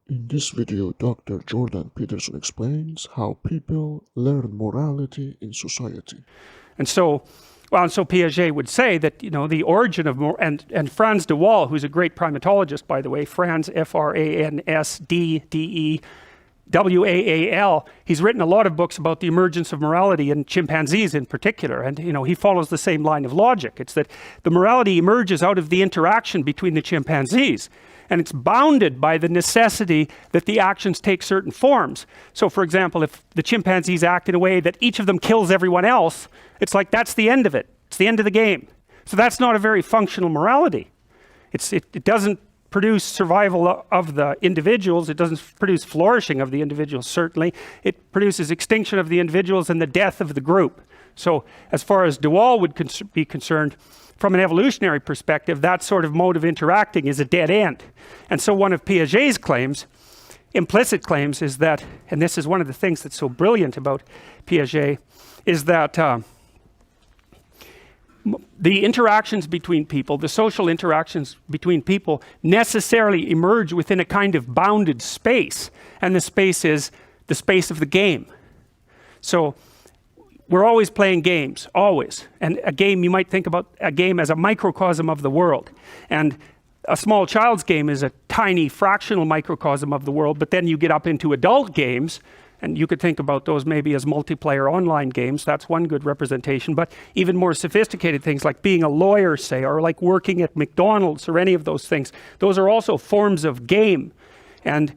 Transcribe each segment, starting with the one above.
In this video, Dr. Jordan Peterson explains how people learn morality in society. And so Piaget would say that, the origin of and Franz de Waal, who's a great primatologist, by the way, Franz, F-R-A-N-S-D-D-E-W-A-A-L, he's written a lot of books about the emergence of morality in chimpanzees in particular. And, he follows the same line of logic. It's that the morality emerges out of the interaction between the chimpanzees. And it's bounded by the necessity that the actions take certain forms. So for example, if the chimpanzees act in a way that each of them kills everyone else, it's like that's the end of it. It's the end of the game. So that's not a very functional morality. It doesn't produce survival of the individuals. It doesn't produce flourishing of the individuals, certainly. It produces extinction of the individuals and the death of the group. So as far as de Waal would be concerned, from an evolutionary perspective, that sort of mode of interacting is a dead end. And so one of Piaget's claims, implicit claims, is that, and this is one of the things that's so brilliant about Piaget, is that the interactions between people, the social interactions between people, necessarily emerge within a kind of bounded space. And the space is the space of the game. So we're always playing games, always. And a game, you might think about a game as a microcosm of the world. And a small child's game is a tiny fractional microcosm of the world, but then you get up into adult games, and you could think about those maybe as multiplayer online games. That's one good representation. But even more sophisticated things like being a lawyer, say, or like working at McDonald's or any of those things, those are also forms of game. And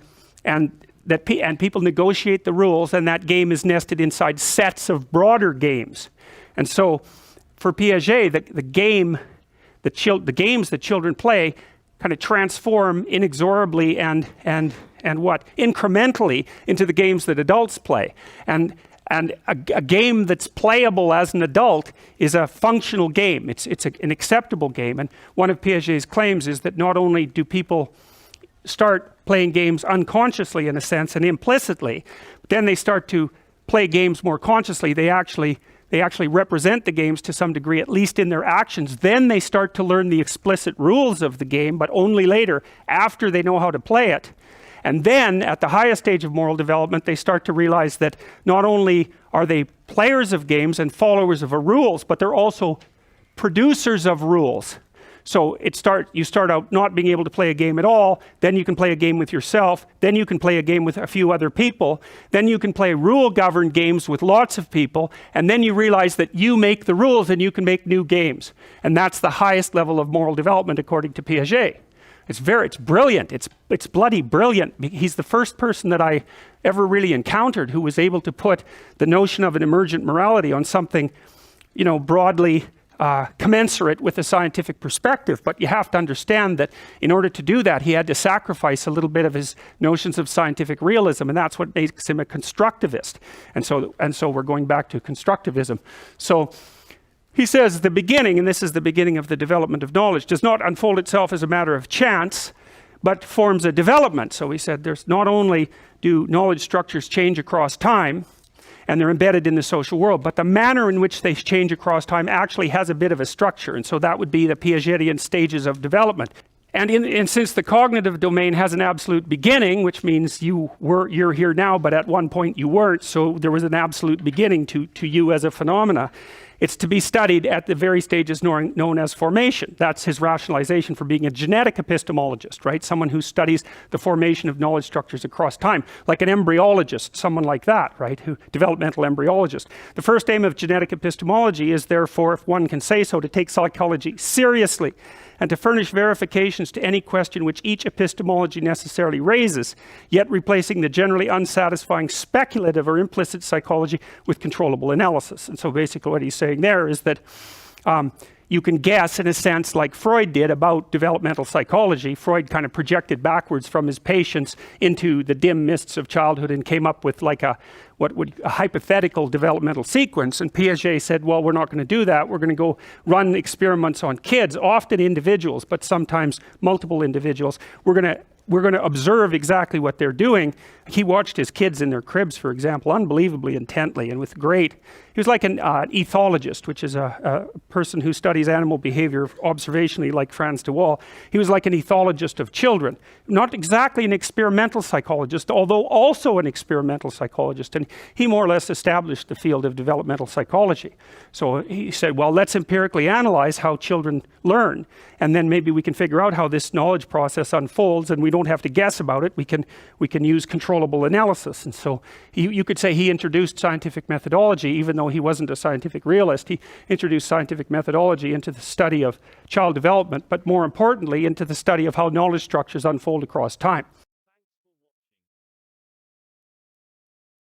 people negotiate the rules, and that game is nested inside sets of broader games. And so for Piaget, the games that children play kind of transform inexorably and incrementally into the games that adults play. And a game that's playable as an adult is a functional game. It's an acceptable game. And one of Piaget's claims is that not only do people start playing games unconsciously in a sense and implicitly, but then they start to play games more consciously. They actually represent the games to some degree, at least in their actions. Then they start to learn the explicit rules of the game, but only later, after they know how to play it. And then at the highest stage of moral development, they start to realize that not only are they players of games and followers of rules, but they're also producers of rules. So you start out not being able to play a game at all, then you can play a game with yourself, then you can play a game with a few other people, then you can play rule-governed games with lots of people, and then you realize that you make the rules and you can make new games. And that's the highest level of moral development according to Piaget. It's brilliant. It's bloody brilliant. He's the first person that I ever really encountered who was able to put the notion of an emergent morality on something, broadly commensurate with a scientific perspective. But you have to understand that in order to do that, he had to sacrifice a little bit of his notions of scientific realism, and that's what makes him a constructivist. And so we're going back to constructivism. So he says the beginning, and this is the beginning of the development of knowledge, does not unfold itself as a matter of chance, but forms a development. So he said there's not only do knowledge structures change across time, and they're embedded in the social world, but the manner in which they change across time actually has a bit of a structure. And so that would be the Piagetian stages of development. And since the cognitive domain has an absolute beginning, which means you're here now, but at one point you weren't, so there was an absolute beginning to you as a phenomena. It's to be studied at the very stages known as formation. That's his rationalization for being a genetic epistemologist, right? Someone who studies the formation of knowledge structures across time, like an embryologist, someone like that, right? Developmental embryologist. The first aim of genetic epistemology is therefore, if one can say so, to take psychology seriously and to furnish verifications to any question which each epistemology necessarily raises, yet replacing the generally unsatisfying speculative or implicit psychology with controllable analysis. And so basically what he's saying there is that you can guess, in a sense, like Freud did about developmental psychology. Freud kind of projected backwards from his patients into the dim mists of childhood and came up with like a hypothetical developmental sequence. And Piaget said, well, we're not going to do that. We're going to go run experiments on kids, often individuals, but sometimes multiple individuals. We're going to we're going to observe exactly what they're doing. He watched his kids in their cribs, for example, unbelievably intently and with great. He was like an ethologist, which is a person who studies animal behavior observationally, like Frans de Waal. He was like an ethologist of children, not exactly an experimental psychologist, although also an experimental psychologist. And he more or less established the field of developmental psychology. So he said, well, let's empirically analyze how children learn, and then maybe we can figure out how this knowledge process unfolds, and we don't have to guess about it. We can use controllable analysis. And so you could say he introduced scientific methodology, even though he wasn't a scientific realist. He introduced scientific methodology into the study of child development, but more importantly, into the study of how knowledge structures unfold across time.